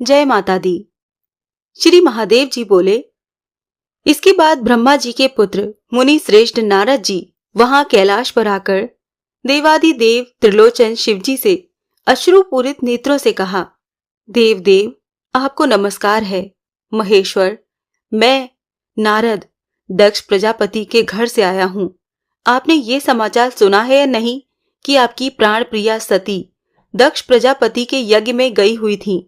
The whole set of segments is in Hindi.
जय माता दी। श्री महादेव जी बोले, इसके बाद ब्रह्मा जी के पुत्र मुनि श्रेष्ठ नारद जी वहां कैलाश पर आकर देवादिदेव त्रिलोचन शिव जी से अश्रुपूरित नेत्रों से कहा, देव देव आपको नमस्कार है। महेश्वर, मैं नारद दक्ष प्रजापति के घर से आया हूँ। आपने ये समाचार सुना है या नहीं कि आपकी प्राण प्रिया सती दक्ष प्रजापति के यज्ञ में गई हुई थी।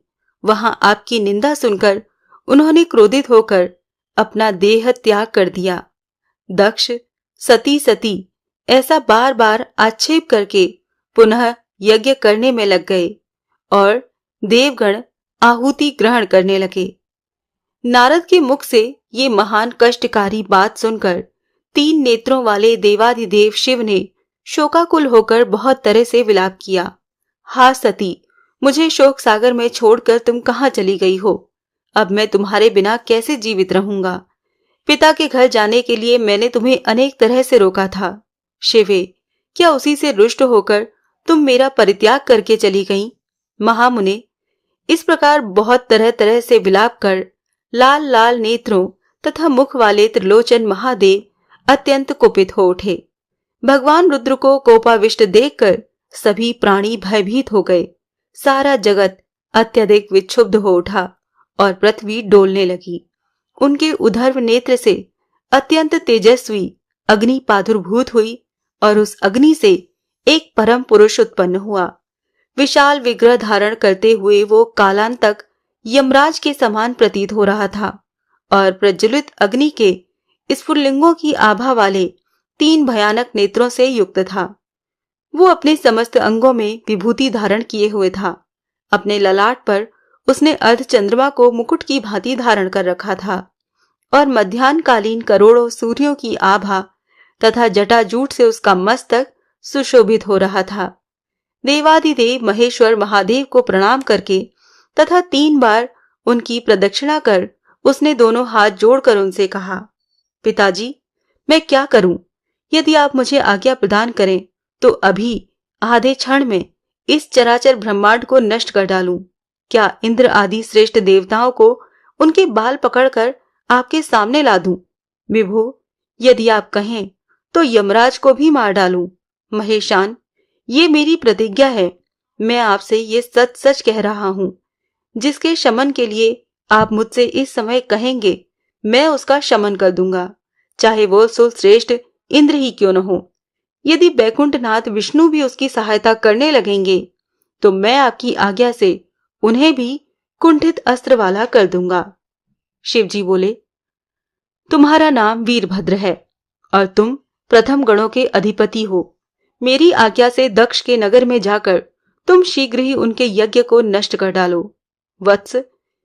वहां आपकी निंदा सुनकर उन्होंने क्रोधित होकर अपना देह त्याग कर दिया। दक्ष सती सती ऐसा बार बार आक्षेप करके पुनः यज्ञ करने में लग गए और देवगण आहुति ग्रहण करने लगे। नारद के मुख से ये महान कष्टकारी बात सुनकर 3 नेत्रों वाले देवाधिदेव शिव ने शोकाकुल होकर बहुत तरह से विलाप किया। हा सती, मुझे शोक सागर में छोड़कर तुम कहाँ चली गई हो? अब मैं तुम्हारे बिना कैसे जीवित रहूंगा? पिता के घर जाने के लिए मैंने तुम्हें अनेक तरह से रोका था। शिवे, क्या उसी से रुष्ट होकर तुम मेरा परित्याग करके चली गईं? महामुने, इस प्रकार बहुत तरह तरह से विलाप कर लाल लाल नेत्रों तथा मुख वाले त्रिलोचन महादेव अत्यंत कुपित हो उठे। भगवान रुद्र को कोपाविष्ट देखकर सभी प्राणी भयभीत हो गए। सारा जगत अत्यधिक विक्षुब्ध हो उठा और पृथ्वी डोलने लगी। उनके उधर्व नेत्र से अत्यंत तेजस्वी अग्नि प्रादुर्भूत हुई और उस अग्नि से एक परम पुरुष उत्पन्न हुआ। विशाल विग्रह धारण करते हुए वो कालांतक यमराज के समान प्रतीत हो रहा था और प्रज्वलित अग्नि के स्फुलिंगों की आभा वाले 3 भयानक नेत्रों से युक्त था। वो अपने समस्त अंगों में विभूति धारण किए हुए था। अपने ललाट पर उसने अर्ध चंद्रमा को मुकुट की भांति धारण कर रखा था और मध्याह्नकालीन करोड़ों सूर्यों की आभा तथा जटाजूट से उसका मस्तक सुशोभित हो रहा था। देवादिदेव महेश्वर महादेव को प्रणाम करके तथा 3 बार उनकी प्रदक्षिणा कर उसने दोनों हाथ जोड़कर उनसे कहा, पिताजी, मैं क्या करूं? यदि आप मुझे आज्ञा प्रदान करें तो अभी आधे क्षण में इस चराचर ब्रह्मांड को नष्ट कर डालूं। क्या इंद्र आदि श्रेष्ठ देवताओं को उनके बाल पकड़कर आपके सामने ला दूं? विभु, यदि आप कहें तो यमराज को भी मार डालूं। महेशान, ये मेरी प्रतिज्ञा है। मैं आपसे ये सच सच कह रहा हूं। जिसके शमन के लिए आप मुझसे इस समय कहेंगे, मैं उसका शमन कर दूंगा, चाहे वो सो श्रेष्ठ इंद्र ही क्यों न हो। यदि बैकुंठनाथ विष्णु भी उसकी सहायता करने लगेंगे तो मैं आपकी आज्ञा से उन्हें भी कुंठित अस्त्र वाला कर दूंगा। शिवजी बोले, तुम्हारा नाम वीरभद्र है और तुम प्रथम गणों के अधिपति हो। मेरी आज्ञा से दक्ष के नगर में जाकर तुम शीघ्र ही उनके यज्ञ को नष्ट कर डालो। वत्स,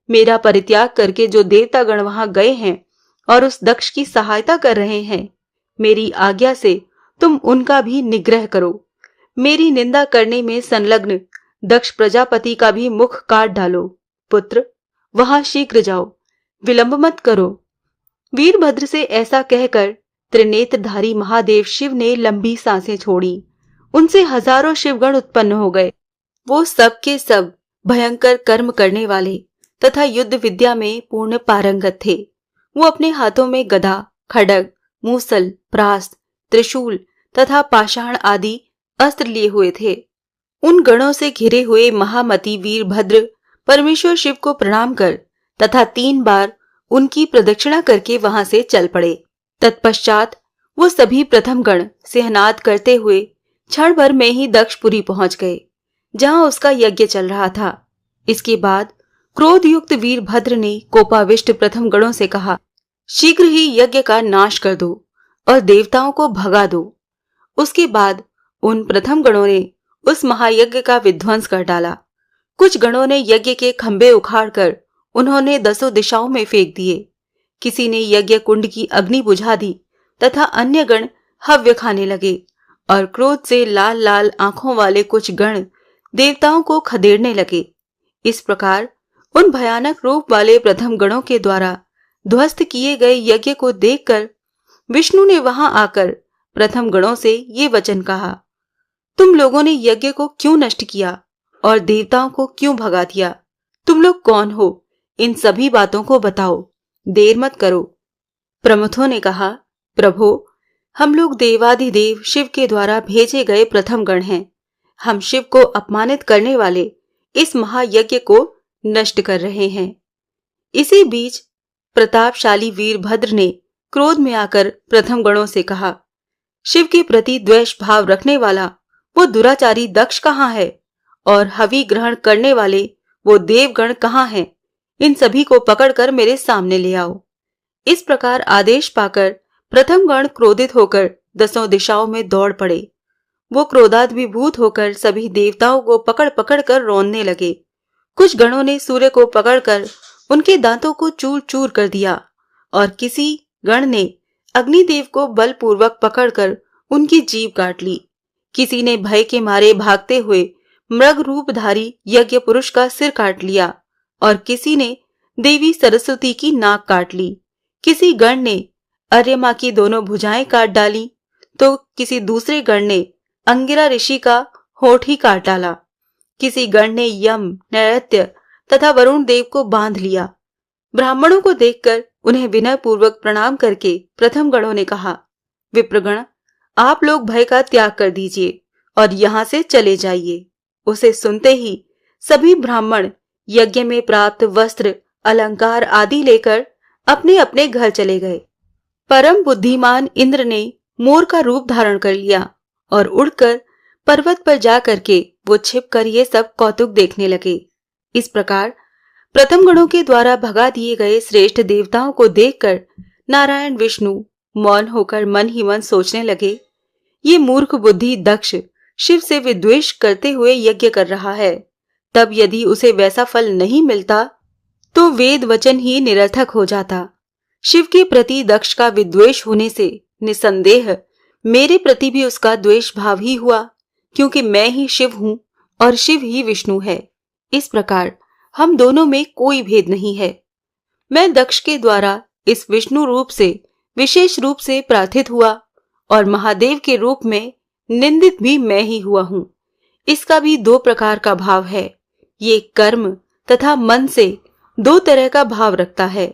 मेरा परित्याग करके जो देवतागण वहां गए हैं और उस दक्ष की सहायता कर रहे हैं, मेरी आज्ञा से तुम उनका भी निग्रह करो। मेरी निंदा करने में संलग्न दक्ष प्रजापति का भी मुख काट डालो। पुत्र, वहां शीघ्र जाओ, विलंब मत करो। वीरभद्र से ऐसा कहकर त्रिनेत्रधारी महादेव शिव ने लंबी सांसें छोड़ी। उनसे हजारों शिवगण उत्पन्न हो गए। वो सब के सब भयंकर कर्म करने वाले तथा युद्ध विद्या में पूर्ण पारंगत थे। वो अपने हाथों में गदा, खड्ग, मूसल, प्रास, त्रिशूल तथा पाषाण आदि अस्त्र लिए हुए थे। उन गणों से घिरे हुए महामती वीरभद्र परमेश्वर शिव को प्रणाम कर तथा 3 बार उनकी प्रदक्षिणा करके वहां से चल पड़े। तत्पश्चात वो सभी प्रथम गण सिंहनाद करते हुए क्षण भर में ही दक्षपुरी पहुंच गए, जहां उसका यज्ञ चल रहा था। इसके बाद क्रोधयुक्त वीरभद्र ने कोपाविष्ट प्रथम गणों से कहा, शीघ्र ही यज्ञ का नाश कर दो और देवताओं को भगा दो। उसके बाद उन प्रथम गणों ने उस महायज्ञ का विध्वंस कर डाला। कुछ गणों ने यज्ञ के खंभे उखाड़कर उन्होंने 10 दिशाओं में फेंक दिए। किसी ने यज्ञ कुंड की अग्नि बुझा दी तथा अन्य गण हव्य खाने लगे और क्रोध से लाल लाल आंखों वाले कुछ गण देवताओं को खदेड़ने लगे। इस प्रकार उन भयानक रूप वाले प्रथम गणों के द्वारा ध्वस्त किए गए यज्ञ को देखकर विष्णु ने वहां आकर प्रथम गणों से ये वचन कहा, तुम लोगों ने यज्ञ को क्यों नष्ट किया और देवताओं को क्यों भगा दिया? तुम लोग कौन हो? इन सभी बातों को बताओ, देर मत करो। प्रमुखों ने कहा, प्रभु, हम लोग देवाधिदेव शिव के द्वारा भेजे गए प्रथम गण हैं। हम शिव को अपमानित करने वाले इस महायज्ञ को नष्ट कर रहे हैं। इसी बीच प्रतापशाली वीरभद्र ने क्रोध में आकर प्रथम गणों से कहा, शिव के प्रति द्वेष भाव रखने वाला वो दुराचारी दक्ष कहाँ है? और हवि ग्रहण करने वाले वो देवगण कहाँ हैं? इन सभी को पकड़कर मेरे सामने ले आओ। इस प्रकार आदेश पाकर प्रथम गण क्रोधित होकर 10 दिशाओं में दौड़ पड़े। वो क्रोधाभिभूत होकर सभी देवताओं को पकड़ पकड़ कर रौंदने लगे। कुछ गणों ने सूर्य को पकड़कर उनके दांतों को चूर चूर कर दिया और किसी गण ने अग्निदेव को बलपूर्वक पकड़कर उनकी जीभ काट ली। किसी ने भय के मारे भागते हुए मृग रूपधारी यज्ञ पुरुष का सिर काट लिया और किसी ने देवी सरस्वती की नाक काट ली। किसी गण ने अर्यमा की दोनों भुजाएं काट डाली तो किसी दूसरे गण ने अंगिरा ऋषि का होठ ही काट डाला। किसी गण ने यम, नैऋत्य तथा वरुण देव को बांध लिया। ब्राह्मणों को देखकर उन्हें विनय पूर्वक प्रणाम करके प्रथम गणों ने कहा, विप्रगण, आप लोग भय का त्याग कर दीजिए और यहाँ से चले जाइए। उसे सुनते ही सभी ब्राह्मण यज्ञ में प्राप्त वस्त्र, अलंकार आदि लेकर अपने अपने घर चले गए। परम बुद्धिमान इंद्र ने मोर का रूप धारण कर लिया और उड़कर पर्वत पर जा करके वो छिपकर ये सब कौतुक देखने लगे। इस प्रकार प्रथम गणों के द्वारा भगा दिए गए श्रेष्ठ देवताओं को देखकर नारायण विष्णु मौन होकर मन ही मन सोचने लगे, ये मूर्ख बुद्धि दक्ष शिव से विद्वेष करते हुए यज्ञ कर रहा है। तब यदि उसे वैसा फल नहीं मिलता तो वेद वचन ही निरर्थक हो जाता। शिव के प्रति दक्ष का विद्वेष होने से निसंदेह मेरे प्रति भी उसका द्वेष भाव ही हुआ, क्योंकि मैं ही शिव हूँ और शिव ही विष्णु है। इस प्रकार हम दोनों में कोई भेद नहीं है। मैं दक्ष के द्वारा इस विष्णु रूप से विशेष रूप से प्रार्थित हुआ और महादेव के रूप में निंदित भी मैं ही हुआ हूँ। इसका भी 2 प्रकार का भाव है। ये कर्म तथा मन से 2 तरह का भाव रखता है।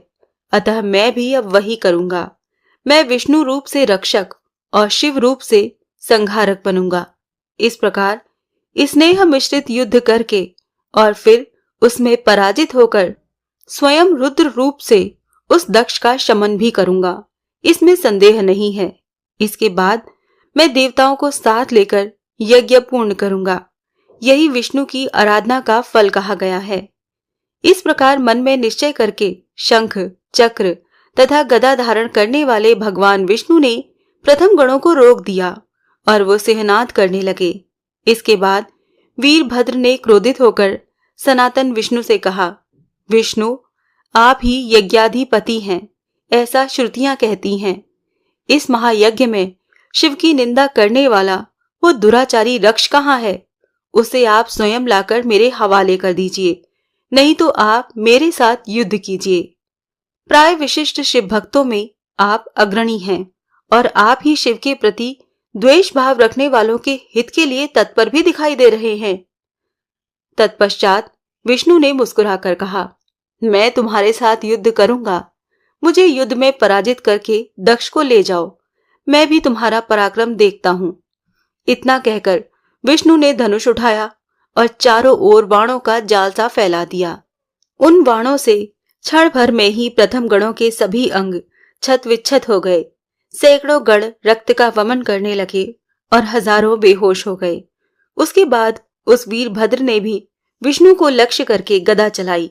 अतः मैं भी अब वही करूंगा। मैं विष्णु रूप से रक्षक और शिव रूप से संहारक बनूंगा। इस प्रकार स्नेह मिश्रित युद्ध करके और फिर उसमें पराजित होकर स्वयं रुद्र रूप से उस दक्ष का शमन भी करूंगा, इसमें संदेह नहीं है। इसके बाद मैं देवताओं को साथ लेकर यज्ञ पूर्ण करूंगा। यही विष्णु की आराधना का फल कहा गया है। इस प्रकार मन में निश्चय करके शंख, चक्र तथा गदा धारण करने वाले भगवान विष्णु ने प्रथम गणों को रोक दिया और वो सिंहनाद करने लगे। इसके बाद वीरभद्र ने क्रोधित होकर सनातन विष्णु से कहा, विष्णु, आप ही यज्ञाधिपति हैं, ऐसा श्रुतियां कहती हैं। इस महायज्ञ में शिव की निंदा करने वाला वो दुराचारी रक्ष कहाँ है? उसे आप स्वयं लाकर मेरे हवाले कर दीजिए, नहीं तो आप मेरे साथ युद्ध कीजिए। प्राय विशिष्ट शिव भक्तों में आप अग्रणी हैं और आप ही शिव के प्रति द्वेष भाव रखने वालों के हित के लिए तत्पर भी दिखाई दे रहे हैं। तत्पश्चात विष्णु ने मुस्कुराकर कहा, मैं तुम्हारे साथ युद्ध करूंगा। मुझे युद्ध में पराजित करके दक्ष को ले जाओ, मैं भी तुम्हारा पराक्रम देखता हूं। इतना कहकर विष्णु ने धनुष उठाया और चारों ओर बाणों का जाल सा फैला दिया। उन बाणों से क्षण भर में ही प्रथम गणों के सभी अंग छत विच्छत हो गए। सैकड़ों गण रक्त का वमन करने लगे और हजारों बेहोश हो गए। उसके बाद उस वीरभद्र ने भी विष्णु को लक्ष्य करके गदा चलाई।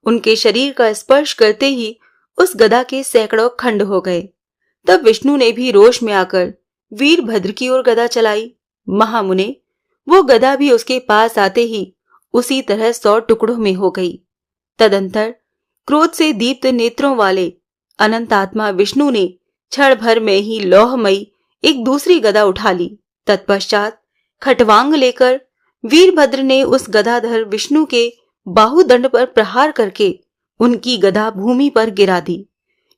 उनके शरीर का स्पर्श करते ही उस गदा के सैकड़ों खंड हो गए। तब विष्णु ने भी रोष में आकर वीरभद्र की ओर गदा चलाई। महामुने, वो गदा भी उसके पास आते ही उसी तरह 100 टुकड़ों में हो गई। तदंतर क्रोध से दीप्त नेत्रों वाले अनंत आत्मा विष्णु ने क्षण भर में ही लौहमयी एक दूसरी गदा उठा ली। तत्पश्चात खटवांग लेकर वीरभद्र ने उस गदाधर विष्णु के बाहुदंड पर प्रहार करके उनकी गदा भूमि पर गिरा दी।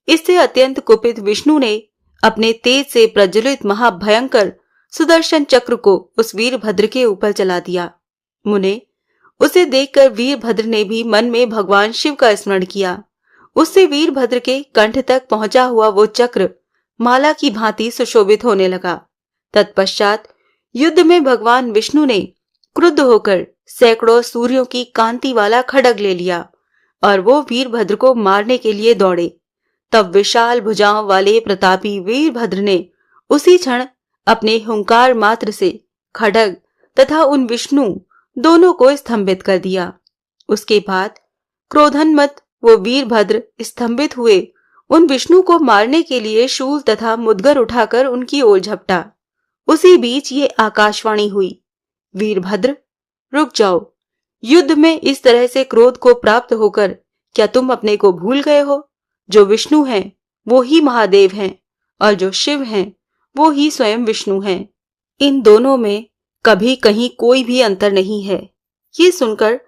इससे अत्यंत कुपित विष्णु ने अपने तेज से प्रज्वलित महाभयंकर सुदर्शन चक्र को उस वीरभद्र के ऊपर चला दिया। मुने, उसे देखकर वीरभद्र ने भी मन में भगवान शिव का स्मरण किया। उससे वीरभद्र के कंठ तक पहुंचा हुआ वो चक्र माला की भांति सुशोभित होने लगा। तत्पश्चात युद्ध में भगवान विष्णु ने क्रुद्ध होकर सैकड़ों सूर्यों की कांति वाला खड्ग ले लिया और वो वीरभद्र को मारने के लिए दौड़े। तब विशाल भुजाओं वाले प्रतापी वीरभद्र ने उसी क्षण अपने हुंकार मात्र से खड्ग तथा उन विष्णु दोनों को स्तंभित कर दिया। उसके बाद क्रोधनमत वो वीरभद्र स्तंभित हुए उन विष्णु को मारने के लिए शूल तथा मुद्गर उठाकर उनकी ओर झपटा। उसी बीच ये आकाशवाणी हुई, वीरभद्र रुक जाओ। युद्ध में इस तरह से क्रोध को प्राप्त होकर क्या तुम अपने को भूल गए हो? जो विष्णु हैं वो ही महादेव हैं और जो शिव हैं वो ही स्वयं विष्णु हैं। इन दोनों में कभी कहीं कोई भी अंतर नहीं है। ये सुनकर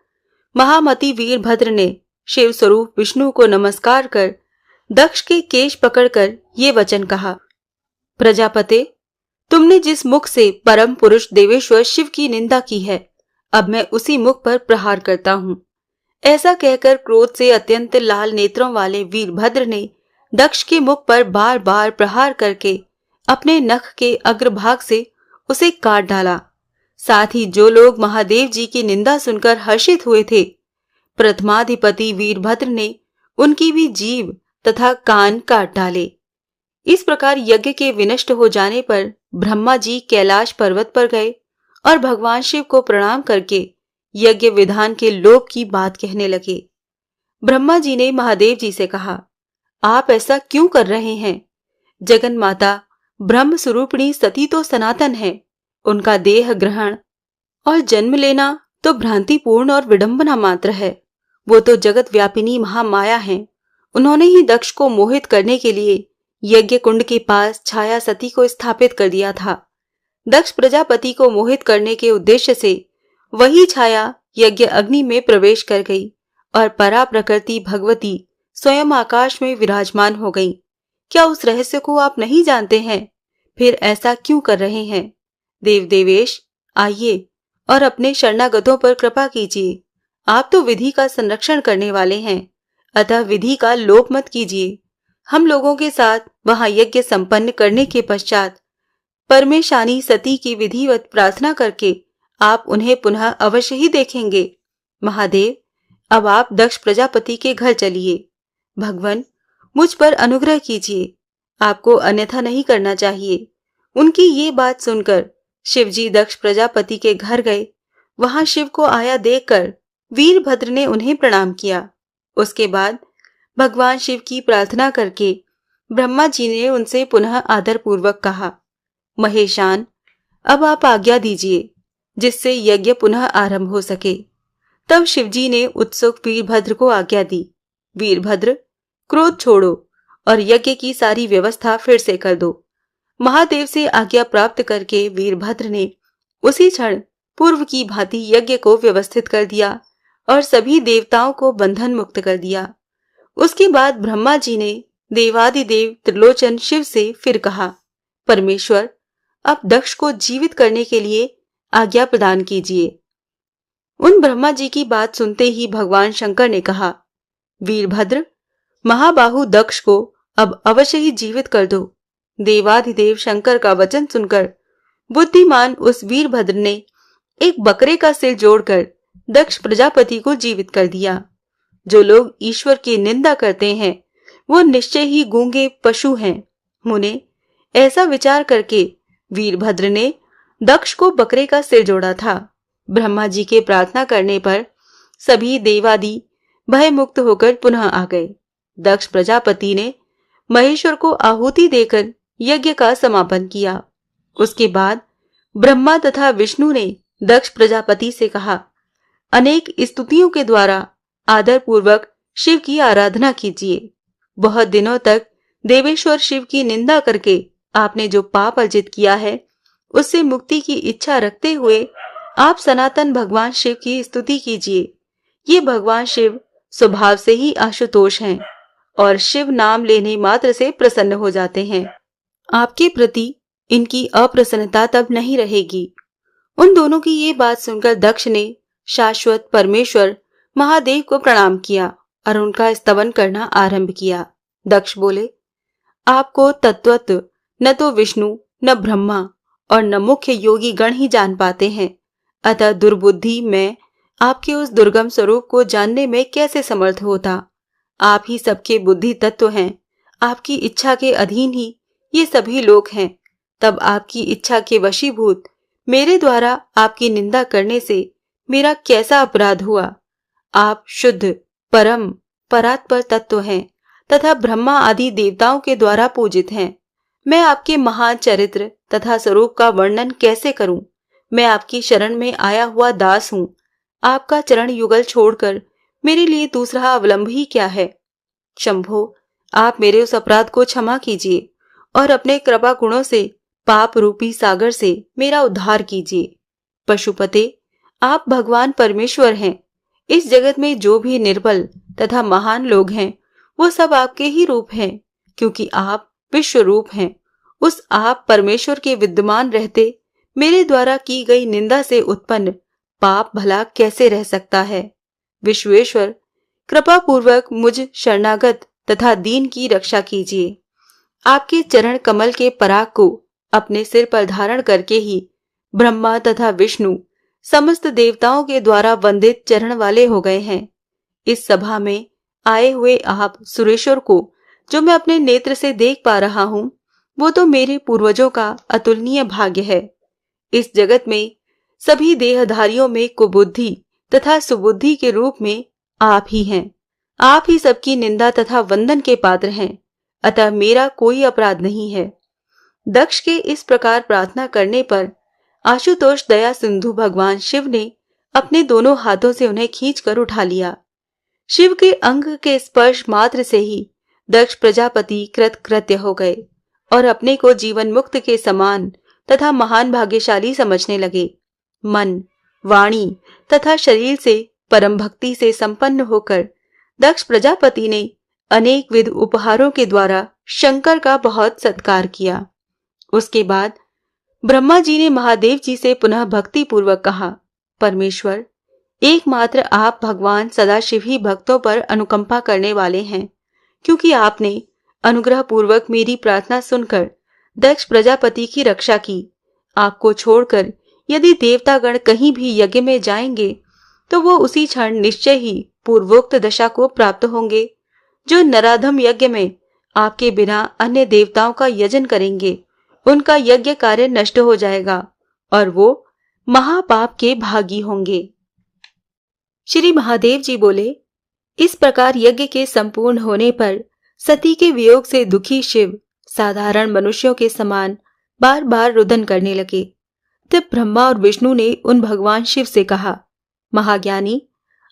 महामती वीरभद्र ने शिव स्वरूप विष्णु को नमस्कार कर दक्ष के केश पकड़कर ये वचन कहा, प्रजापते, तुमने जिस मुख से परम पुरुष देवेश्वर शिव की निंदा की है, अब मैं उसी मुख पर प्रहार करता हूँ। ऐसा कहकर क्रोध से अत्यंत लाल नेत्रों वाले वीरभद्र ने दक्ष के मुख पर बार बार प्रहार करके अपने नख के अग्रभाग से उसे काट डाला। साथ ही जो लोग महादेव जी की निंदा सुनकर हर्षित हुए थे, प्रथमाधिपति वीरभद्र ने उनकी भी जीभ तथा कान काट डाले। इस प्रकार यज्ञ के विनष्ट हो जाने पर ब्रह्मा जी कैलाश पर्वत पर गए और भगवान शिव को प्रणाम करके यज्ञ विधान के लोप की बात कहने लगे। ब्रह्मा जी ने महादेव जी से कहा, आप ऐसा क्यों कर रहे हैं? जगन माता ब्रह्म स्वरूपिणी सती तो सनातन है, उनका देह ग्रहण और जन्म लेना तो भ्रांतिपूर्ण और विडंबना मात्र है। वो तो जगत व्यापिनी महामाया है। उन्होंने ही दक्ष को मोहित करने के लिए यज्ञ कुंड के पास छाया सती को स्थापित कर दिया था। दक्ष प्रजापति को मोहित करने के उद्देश्य से वही छाया यज्ञ अग्नि में प्रवेश कर गई और परा प्रकृति भगवती स्वयं आकाश में विराजमान हो गई। क्या उस रहस्य को आप नहीं जानते हैं? फिर ऐसा क्यों कर रहे हैं? देव देवेश, आइए और अपने शरणागतों पर कृपा कीजिए। आप तो विधि का संरक्षण करने वाले हैं, अतः विधि का लोप मत कीजिए। हम लोगों के साथ वहां यज्ञ संपन्न करने के पश्चात परमेशानी सती की विधिवत प्रार्थना करके आप उन्हें पुनः अवश्य ही देखेंगे। महादेव, अब आप दक्ष प्रजापति के घर चलिए। भगवान, मुझ पर अनुग्रह कीजिए, आपको अन्यथा नहीं करना चाहिए। उनकी ये बात सुनकर शिवजी दक्ष प्रजापति के घर गए। वहां शिव को आया देखकर वीरभद्र ने उन्हें प्रणाम किया। उसके बाद भगवान शिव की प्रार्थना करके ब्रह्मा जी ने उनसे पुनः आदर पूर्वक कहा, महेशान, अब आप आज्ञा दीजिए जिससे यज्ञ पुनः आरंभ हो सके। तब शिवजी ने उत्सुक वीरभद्र को आज्ञा दी, वीरभद्र, क्रोध छोड़ो और यज्ञ की सारी व्यवस्था फिर से कर दो। महादेव से आज्ञा प्राप्त करके वीरभद्र ने उसी क्षण पूर्व की भांति यज्ञ को व्यवस्थित कर दिया और सभी देवताओं को बंधन मुक्त कर दिया। उसके बाद ब्रह्मा जी ने देवादिदेव त्रिलोचन शिव से फिर कहा, परमेश्वर, अब दक्ष को जीवित करने के लिए आज्ञा प्रदान कीजिए। उन ब्रह्मा जी की बात सुनते ही भगवान शंकर ने कहा, वीरभद्र, महाबाहु दक्ष को अब अवश्य ही जीवित कर दो। देवाधिदेव शंकर का वचन सुनकर बुद्धिमान उस वीरभद्र ने एक बकरे का सिर जोड़कर दक्ष प्रजापति को जीवित कर दिया। जो लोग ईश्वर की निंदा करते हैं वो निश्चय ही गूंगे पशु हैं। मुने, ऐसा विचार करके वीरभद्र ने दक्ष को बकरे का सिर जोड़ा था। ब्रह्मा जी के प्रार्थना करने पर सभी देवादि भय मुक्त होकर पुनः आ गए। दक्ष प्रजापति ने महेश्वर को आहुति देकर यज्ञ का समापन किया। उसके बाद ब्रह्मा तथा विष्णु ने दक्ष प्रजापति से कहा, अनेक स्तुतियों के द्वारा आदर पूर्वक शिव की आराधना कीजिए। बहुत दिनों तक देवेश्वर शिव की निंदा करके आपने जो पाप अर्जित किया है उससे मुक्ति की इच्छा रखते हुए आप सनातन भगवान शिव की स्तुति कीजिए। ये भगवान शिव स्वभाव से ही आशुतोष हैं और शिव नाम लेने मात्र से प्रसन्न हो जाते हैं। आपके प्रति इनकी अप्रसन्नता तब नहीं रहेगी। उन दोनों की ये बात सुनकर दक्ष ने शाश्वत परमेश्वर महादेव को प्रणाम किया और उनका स्तवन करना आरंभ किया। दक्ष बोले, आपको तत्वतः न तो विष्णु, न ब्रह्मा और न मुख्य योगी गण ही जान पाते हैं, अतः दुर्बुद्धि मैं आपके उस दुर्गम स्वरूप को जानने में कैसे समर्थ होता। आप ही सबके बुद्धि तत्व हैं, आपकी इच्छा के अधीन ही ये सभी लोग हैं। तब आपकी इच्छा के वशीभूत मेरे द्वारा आपकी निंदा करने से मेरा कैसा अपराध हुआ। आप शुद्ध, परम, परात्पर तत्व हैं तथा ब्रह्मा आदि देवताओं के द्वारा पूजित हैं। मैं आपके महान चरित्र तथा स्वरूप का वर्णन कैसे करूं। मैं आपकी शरण में आया हुआ दास हूं। आपका चरण युगल छोड़कर मेरे लिए दूसरा अवलंब ही क्या है। शंभो, आप मेरे उस अपराध को क्षमा कीजिए और अपने कृपा गुणों से पाप रूपी सागर से मेरा उद्धार कीजिए। पशुपते, आप भगवान परमेश्वर हैं। इस जगत में जो भी निर्बल तथा महान लोग हैं वो सब आपके ही रूप हैं, क्योंकि आप विश्व रूप हैं। उस आप परमेश्वर के विद्यमान रहते मेरे द्वारा की गई निंदा से उत्पन्न पाप भला कैसे रह सकता है। विश्वेश्वर, कृपा पूर्वक मुझ शरणागत तथा दीन की रक्षा कीजिए। आपके चरण कमल के पराग को अपने सिर पर धारण करके ही ब्रह्मा तथा विष्णु समस्त देवताओं के द्वारा वंदित चरण वाले हो गए हैं। इस सभा में आए हुए आप सुरेश्वर को जो मैं अपने नेत्र से देख पा रहा हूँ, वो तो मेरे पूर्वजों का अतुलनीय भाग्य है। इस जगत में सभी देहधारियों में कुबुद्धि तथा सुबुद्धि के रूप में आप ही हैं। आप ही सबकी निंदा तथा वंदन के पात्र हैं, अतः मेरा कोई अपराध नहीं है। दक्ष के इस प्रकार प्रार्थना करने पर आशुतोष दया सिंधु भगवान शिव ने अपने दोनों हाथों से उन्हें खींचकर उठा लिया। शिव के अंग के स्पर्श मात्र से ही दक्ष प्रजापति कृतकृत्य हो गए और अपने को जीवन मुक्त के समान तथा महान भाग्यशाली समझने लगे। मन, वाणी तथा शरीर से परम भक्ति से संपन्न होकर दक्ष प्रजापति ने अनेक विध उपहारों के द्वारा शंकर का बहुत सत्कार किया। उसके बाद ब्रह्मा जी ने महादेव जी से पुनः भक्ति पूर्वक कहा, परमेश्वर, एकमात्र आप भगवान सदाशिव ही भक्तों पर अनुकंपा करने वाले हैं, क्योंकि आपने अनुग्रह पूर्वक मेरी प्रार्थना सुनकर दक्ष प्रजापति की रक्षा की। आपको छोड़कर यदि देवतागण कहीं भी यज्ञ में जाएंगे तो वो उसी क्षण निश्चय ही पूर्वोक्त दशा को प्राप्त होंगे। जो नराधम यज्ञ में आपके बिना अन्य देवताओं का यजन करेंगे, उनका यज्ञ कार्य नष्ट हो जाएगा और वो महापाप के भागी होंगे। श्री महादेव जी बोले, इस प्रकार यज्ञ के संपूर्ण होने पर सती के वियोग से दुखी शिव साधारण मनुष्यों के समान बार बार रुदन करने लगे। तब ब्रह्मा और विष्णु ने उन भगवान शिव से कहा, महाज्ञानी,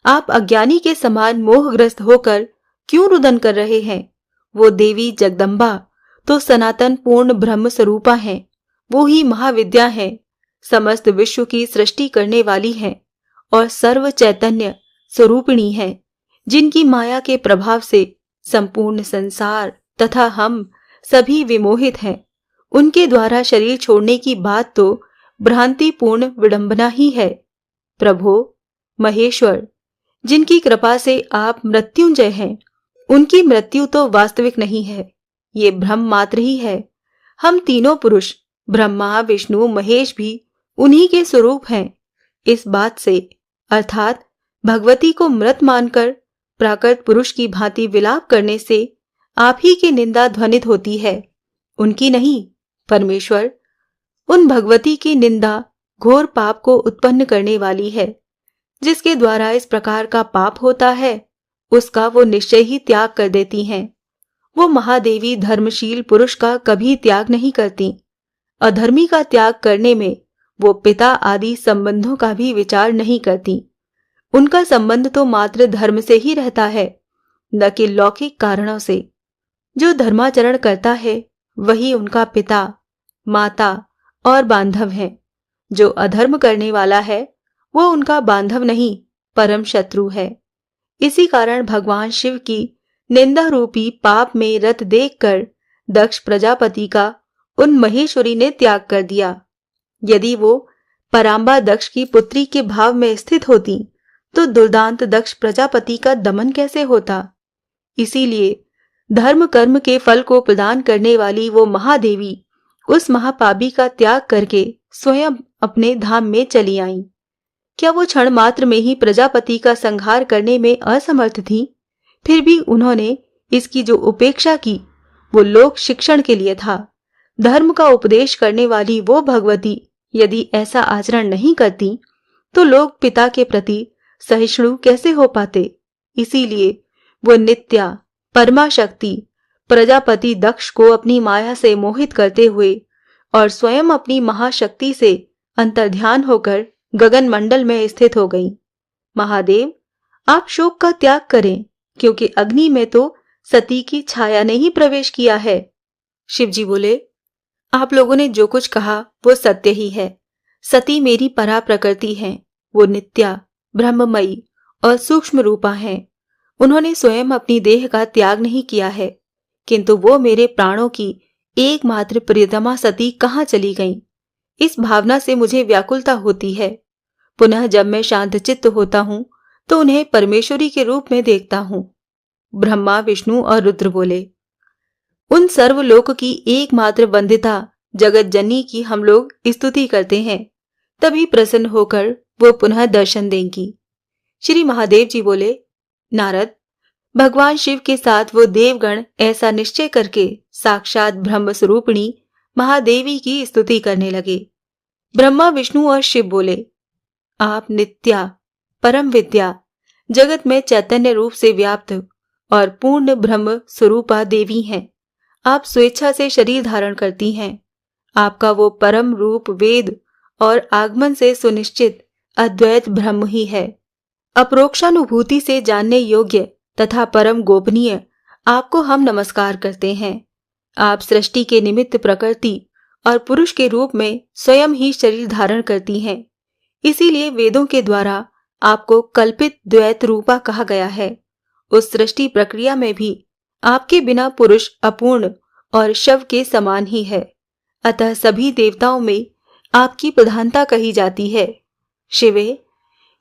आप अज्ञानी के समान मोहग्रस्त होकर क्यों रुदन कर रहे हैं। वो देवी जगदम्बा तो सनातन पूर्ण ब्रह्म स्वरूपा हैं, वो ही महाविद्या हैं, समस्त विश्व की सृष्टि करने वाली हैं और सर्व चैतन्य स्वरूपिणी हैं, जिनकी माया के प्रभाव से संपूर्ण संसार तथा हम सभी विमोहित हैं। उनके द्वारा शरीर छोड़ने की बात तो भ्रांतिपूर्ण विडंबना ही है। प्रभो, महेश्वर, जिनकी कृपा से आप मृत्युंजय हैं, उनकी मृत्यु तो वास्तविक नहीं है, ये भ्रम मात्र ही है। हम तीनों पुरुष ब्रह्मा, विष्णु, महेश भी उन्हीं के स्वरूप हैं। इस बात से अर्थात भगवती को मृत मानकर प्राकृत पुरुष की भांति विलाप करने से आप ही की निंदा ध्वनित होती है, उनकी नहीं। परमेश्वर, उन भगवती की निंदा घोर पाप को उत्पन्न करने वाली है। जिसके द्वारा इस प्रकार का पाप होता है, उसका वो निश्चय ही त्याग कर देती हैं। वो महादेवी धर्मशील पुरुष का कभी त्याग नहीं करती। अधर्मी का त्याग करने में वो पिता आदि संबंधों का भी विचार नहीं करती। उनका संबंध तो मात्र धर्म से ही रहता है, न कि लौकिक कारणों से। जो धर्माचरण करता है वही उनका पिता, माता और बांधव है। जो अधर्म करने वाला है वो उनका बांधव नहीं, परम शत्रु है। इसी कारण भगवान शिव की निंदा रूपी पाप में रत देखकर दक्ष प्रजापति का उन महेश्वरी ने त्याग कर दिया। यदि वो पराम्बा दक्ष की पुत्री के भाव में स्थित होती तो दुर्दांत दक्ष प्रजापति का दमन कैसे होता। इसीलिए धर्म कर्म के फल को प्रदान करने वाली वो महादेवी उस महापापी का त्याग करके स्वयं अपने धाम में चली आईं। क्या वो क्षण मात्र में ही प्रजापति का संहार करने में असमर्थ थी? फिर भी उन्होंने इसकी जो उपेक्षा की वो लोक शिक्षण के लिए था। धर्म का उपदेश करने वाली वो भगवती यदि ऐसा आचरण नहीं करती तो लोग पिता के प्रति सहिष्णु कैसे हो पाते। इसीलिए वो नित्या परमा शक्ति प्रजापति दक्ष को अपनी माया से मोहित करते हुए और स्वयं अपनी महाशक्ति से अंतर्ध्यान होकर गगन मंडल में स्थित हो गई। महादेव, आप शोक का त्याग करें, क्योंकि अग्नि में तो सती की छाया ने ही प्रवेश किया है। शिवजी बोले, आप लोगों ने जो कुछ कहा वो सत्य ही है। सती मेरी परा प्रकृति है। वो नित्या, ब्रह्ममयी और सूक्ष्म रूपा है। उन्होंने स्वयं अपनी देह का त्याग नहीं किया है, किंतु वो मेरे प्राणों की एकमात्र प्रियतमा सती कहाँ चली गईं? इस भावना से मुझे व्याकुलता होती है। पुनः जब मैं शांतचित्त होता हूँ तो उन्हें परमेश्वरी के रूप में देखता हूँ। ब्रह्मा, विष्णु और रुद्र बोले, उन सर्वलोक की एकमात्र वंदिता जगत जननी की हम लोग स्तुति करते हैं, तभी प्रसन्न होकर वो पुनः दर्शन देंगी। श्री महादेव जी बोले, नारद, भगवान शिव के साथ वो देवगण ऐसा निश्चय करके साक्षात ब्रह्म स्वरूपिणी महादेवी की स्तुति करने लगे। ब्रह्मा, विष्णु और शिव बोले, आप नित्या, परम विद्या, जगत में चैतन्य रूप से व्याप्त और पूर्ण ब्रह्म स्वरूपा देवी हैं। आप स्वेच्छा से शरीर धारण करती हैं। आपका वो परम रूप वेद और आगमन से सुनिश्चित अद्वैत ब्रह्म ही है। अपरोक्षानुभूति से जानने योग्य तथा परम गोपनीय आपको हम नमस्कार करते हैं। आप सृष्टि के निमित्त प्रकृति और पुरुष के रूप में स्वयं ही शरीर धारण करती हैं। इसीलिए वेदों के द्वारा आपको कल्पित द्वैत रूपा कहा गया है। उस सृष्टि प्रक्रिया में भी आपके बिना पुरुष अपूर्ण और शव के समान ही है। अतः सभी देवताओं में आपकी प्रधानता कही जाती है। शिवे,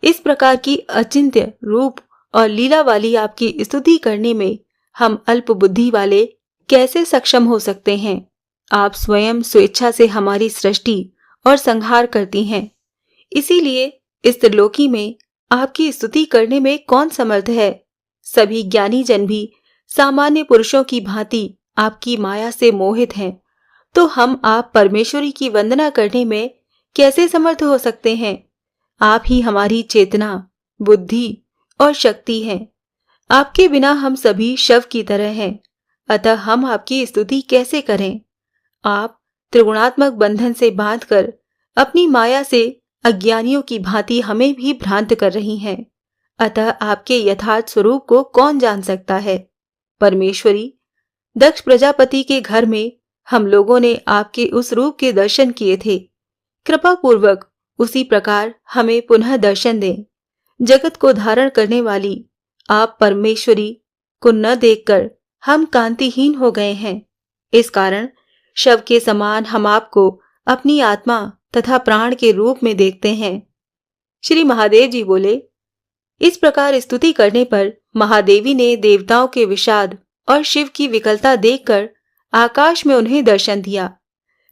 इस प्रकार की अचिंत्य रूप और लीला वाली आपकी स्तुति करने में हम अल्प बुद्धि वाले कैसे सक्षम हो सकते हैं? आप स्वयं स्वेच्छा से हमारी सृष्टि और संहार करती हैं। इसीलिए इस त्रिलोकी में आपकी स्तुति करने में कौन समर्थ है? सभी ज्ञानी जन भी सामान्य पुरुषों की भांति आपकी माया से मोहित हैं, तो हम आप परमेश्वरी की वंदना करने में कैसे समर्थ हो सकते हैं? आप ही हमारी चेतना, बुद्धि और शक्ति हैं। आपके बिना हम सभी शव की तरह हैं, अतः हम आपकी स्तुति कैसे करें? आप त्रिगुणात्मक बंधन से बांधकर अपनी माया से अज्ञानियों की भांति हमें भी भ्रांत कर रही हैं। अतः आपके यथार्थ स्वरूप को कौन जान सकता है? परमेश्वरी, दक्ष प्रजापति के घर में हम लोगों ने आपके उस रूप के दर्शन किए थे। कृपा पूर्वक उसी प्रकार हमें पुनः दर्शन दें। जगत को धारण करने वाली आप परमेश्वरी को न देखकर हम कांतिहीन हो गए हैं। इस कारण शव के समान हम आपको अपनी आत्मा तथा प्राण के रूप में देखते हैं। श्री महादेव जी बोले, इस प्रकार स्तुति करने पर महादेवी ने देवताओं के विषाद और शिव की विकलता देखकर आकाश में उन्हें दर्शन दिया।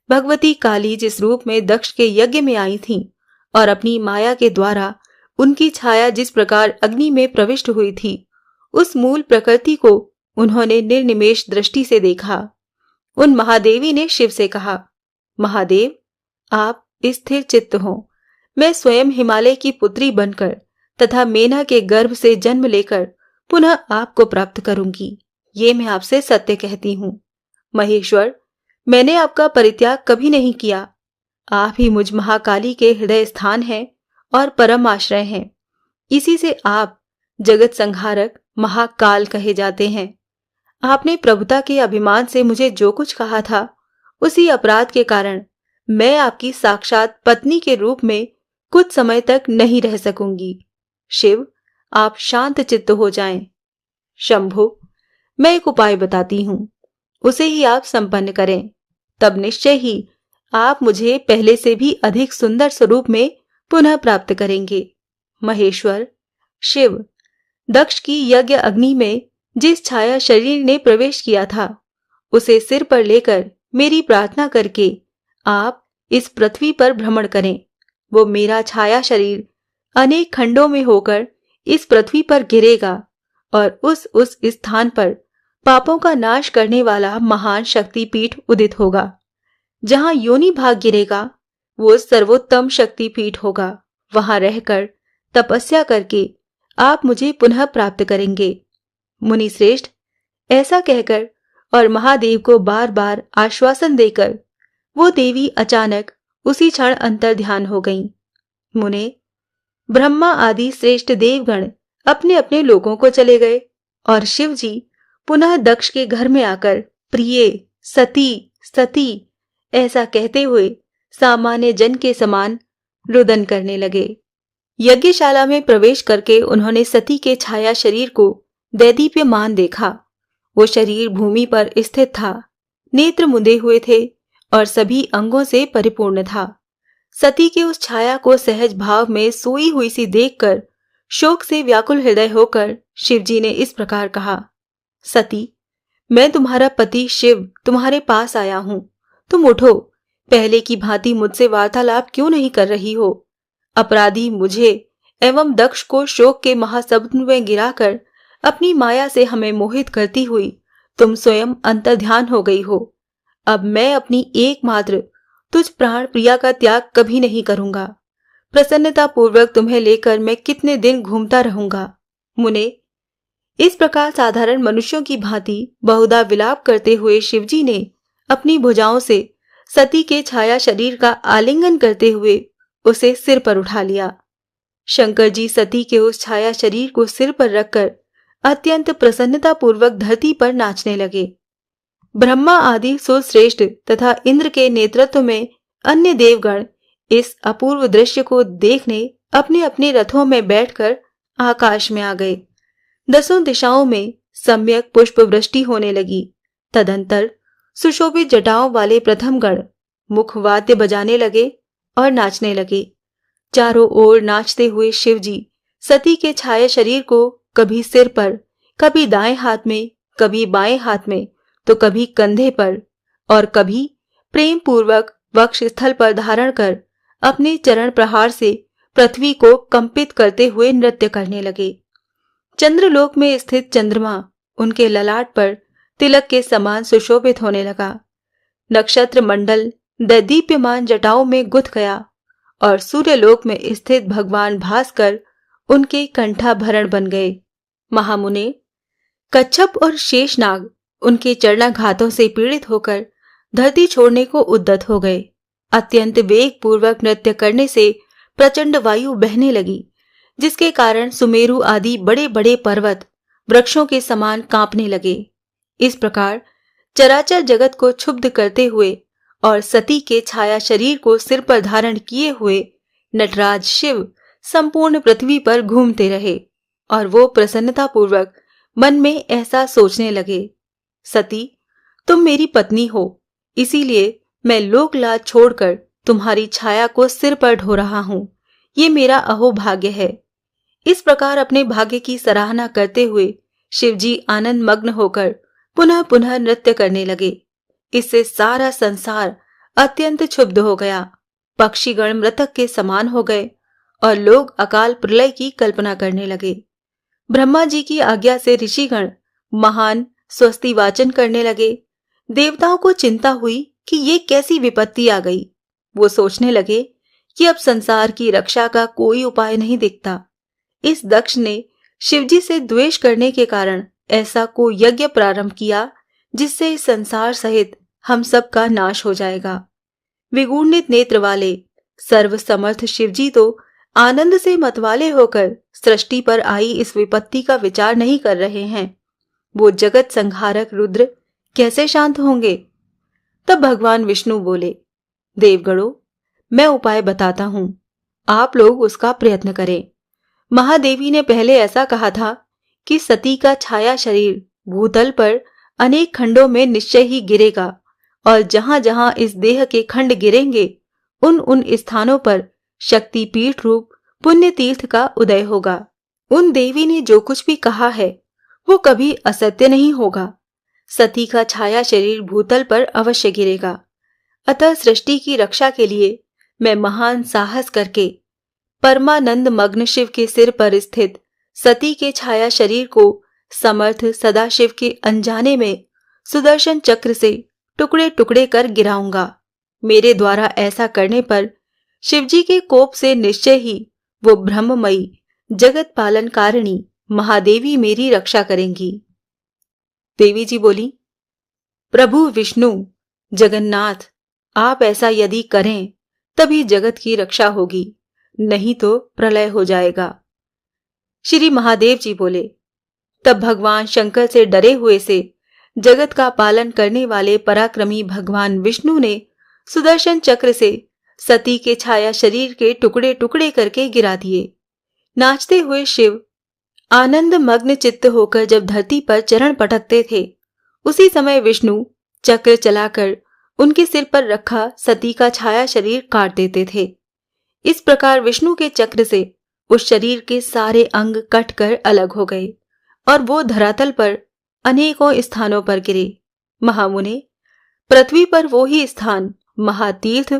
भगवती काली जिस रूप में दक्ष के यज्ञ में आई थीं और अपनी माया के द्वारा उनकी छाया जिस प्रकार अग्नि में प्रविष्ट हुई थी, उस मूल प्रकृति को उन्होंने निर्निमेष दृष्टि से देखा। उन महादेवी ने शिव से कहा, महादेव, आप स्थिर चित्त हो। मैं स्वयं हिमालय की पुत्री बनकर तथा मेना के गर्भ से जन्म लेकर पुनः आपको प्राप्त करूंगी। ये मैं आपसे सत्य कहती हूँ। महेश्वर, मैंने आपका परित्याग कभी नहीं किया। आप ही मुझ महाकाली के हृदय स्थान हैं और परम आश्रय हैं। इसी से आप जगत संहारक महाकाल कहे जाते हैं। आपने प्रभुता के अभिमान से मुझे जो कुछ कहा था, उसी अपराध के कारण मैं आपकी साक्षात पत्नी के रूप में कुछ समय तक नहीं रह सकूंगी। शिव, आप शांत चित्त हो जाएं। शंभु, मैं एक उपाय बताती हूँ, उसे ही आप संपन्न करें, तब निश्चय ही आप मुझे पहले से भी अधिक सुंदर स्वरूप में पुनः प्राप्त करेंगे। महेश्वर, शिव, दक्ष की यज्ञ अग्नि में जिस छाया शरीर ने प्रवेश किया था, उसे सिर पर लेकर मेरी प्रार्थना करके आप इस पृथ्वी पर भ्रमण करें। वो मेरा छाया शरीर अनेक खंडों में होकर इस पृथ्वी पर गिरेगा और उस स्थान पर पापों का नाश करने वाला महान शक्तिपीठ उदित होगा। जहां योनि भाग गिरेगा, वो सर्वोत्तम शक्तिपीठ होगा। वहां रहकर तपस्या करके आप मुझे पुनः प्राप्त करेंगे। मुनि श्रेष्ठ, ऐसा कहकर और महादेव को बार बार आश्वासन देकर वो देवी अचानक उसी क्षण अंतर ध्यान हो गईं। मुने, ब्रह्मा आदि श्रेष्ठ देवगण अपने अपने लोगों को चले गए और शिव जी पुनः दक्ष के घर में आकर प्रिय, सती, सती ऐसा कहते हुए सामान्य जन के समान रुदन करने लगे। यज्ञशाला में प्रवेश करके उन्होंने सती के छाया शरीर को दैदीप्यमान देखा। वो शरीर भूमि पर स्थित था, नेत्र मुंदे हुए थे और सभी अंगों से परिपूर्ण था। सती के उस छाया को सहज भाव में सोई हुई सी देखकर शोक से व्याकुल हृदय होकर शिवजी ने इस प्रकार कहा, सती, मैं तुम्हारा पति शिव तुम्हारे पास आया हूं। तुम उठो, पहले की भांति मुझसे वार्तालाप क्यों नहीं कर रही हो? अपराधी मुझे एवं दक्ष को शोक के महासमुद्र में गिराकर अपनी माया से हमें मोहित करती हुई तुम स्वयं अंतर्ध्यान हो गई हो। अब मैं अपनी एकमात्र तुझ प्राण प्रिया का त्याग कभी नहीं करूंगा। प्रसन्नता पूर्वक तुम्हें लेकर मैं कितने दिन घूमता रहूंगा। मुने, इस प्रकार साधारण मनुष्यों की भांति बहुधा विलाप करते हुए शिवजी ने अपनी भुजाओं से सती के छाया शरीर का आलिंगन करते हुए उसे सिर पर उठा लिया। शंकर जी सती के उस छाया शरीर को सिर पर रखकर अत्यंत प्रसन्नता पूर्वक धरती पर नाचने लगे। ब्रह्मा आदि सुश्रेष्ठ तथा इंद्र के नेतृत्व में अन्य देवगण इस अपूर्व दृश्य को देखने अपने अपने रथों में बैठकर आकाश में आ गए। दसों दिशाओं में सम्यक पुष्प वृष्टि होने लगी। तदंतर सुशोभित जटाओं वाले प्रथम गण मुखवाद्य बजाने लगे और नाचने लगे। चारों ओर नाचते हुए शिवजी सती के छाया शरीर को कभी सिर पर, कभी दाएं हाथ में, कभी बाएं हाथ में, तो कभी कंधे पर और कभी प्रेम पूर्वक वक्ष स्थल पर धारण कर अपने चरण प्रहार से पृथ्वी को कंपित करते हुए नृत्य करने लगे। चंद्रलोक में स्थित चंद्रमा उनके ललाट पर तिलक के समान सुशोभित होने लगा। नक्षत्र मंडल दैदीप्यमान जटाओं में गुथ गया और सूर्यलोक में स्थित भगवान भास्कर उनके कंठाभरण बन गए। महामुने, कच्छप और शेषनाग उनके चरणाघातों से पीड़ित होकर धरती छोड़ने को उद्यत हो गए। अत्यंत वेग पूर्वक नृत्य करने से प्रचंड वायु बहने लगी, जिसके कारण सुमेरु आदि बड़े बड़े पर्वत वृक्षों के समान कांपने लगे। इस प्रकार चराचर जगत को क्षुब्ध करते हुए और सती के छाया शरीर को सिर पर धारण किए हुए नटराज शिव संपूर्ण पृथ्वी पर घूमते रहे और वो प्रसन्नता पूर्वक मन में ऐसा सोचने लगे, सती, तुम मेरी पत्नी हो, इसीलिए मैं लोकलाज छोड़कर तुम्हारी छाया को सिर पर ढो रहा हूं। ये मेरा अहोभाग्य है। इस प्रकार अपने भाग्य की सराहना करते हुए शिवजी आनंद मग्न होकर पुनः पुनः नृत्य करने लगे। इससे सारा संसार अत्यंत क्षुब्ध हो गया। पक्षीगण मृतक के समान हो गए और लोग अकाल प्रलय की कल्पना करने लगे। ब्रह्मा जी की आज्ञा से ऋषिगण महान स्वस्ति वाचन करने लगे। देवताओं को चिंता हुई कि ये कैसी विपत्ति आ गई। वो सोचने लगे कि अब संसार की रक्षा का कोई उपाय नहीं दिखता। इस दक्ष ने शिवजी से द्वेष करने के कारण ऐसा को यज्ञ प्रारंभ किया जिससे इस संसार सहित हम सब का नाश हो जाएगा। विगूढ़ित नेत्र वाले सर्व समर्थ शिवजी तो आनंद से मतवाले होकर सृष्टि पर आई इस विपत्ति का विचार नहीं कर रहे हैं। वो जगत संहारक रुद्र कैसे शांत होंगे? तब भगवान विष्णु बोले, देवगणों, मैं उपाय बताता हूं, आप लोग उसका प्रयत्न करें। महादेवी ने पहले ऐसा कहा था कि सती का छाया शरीर भूतल पर अनेक खंडों में निश्चय ही गिरेगा और जहां जहां इस देह के खंड गिरेंगे उन उन स्थानों पर शक्ति पीठ रूप पुण्य तीर्थ का उदय होगा। उन देवी ने जो कुछ भी कहा है वो कभी असत्य नहीं होगा। सती का छाया शरीर भूतल पर अवश्य गिरेगा। अतः सृष्टि की रक्षा के लिए मैं महान साहस करके परमानंद मग्न शिव के सिर पर स्थित सती के छाया शरीर को समर्थ सदाशिव के अनजाने में सुदर्शन चक्र से टुकड़े टुकड़े कर गिराऊंगा। मेरे द्वारा ऐसा करने पर शिवजी के कोप से निश्चय ही वो ब्रह्ममयी जगत पालन कारिणी महादेवी मेरी रक्षा करेंगी। देवी जी बोली, प्रभु विष्णु जगन्नाथ, आप ऐसा यदि करें तभी जगत की रक्षा होगी, नहीं तो प्रलय हो जाएगा। श्री महादेव जी बोले, तब भगवान शंकर से डरे हुए से जगत का पालन करने वाले पराक्रमी भगवान विष्णु ने सुदर्शन चक्र से सती के छाया शरीर के टुकड़े टुकड़े करके गिरा दिए। नाचते हुए शिव आनंद मग्न चित्त होकर जब धरती पर चरण पटकते थे, उसी समय विष्णु चक्र चलाकर उनके सिर पर रखा सती का छाया शरीर काट देते थे। इस प्रकार विष्णु के चक्र से उस शरीर के सारे अंग कटकर अलग हो गए और वो धरातल पर अनेकों स्थानों पर गिरे। महामुने, पृथ्वी पर वो ही स्थान महातीर्थ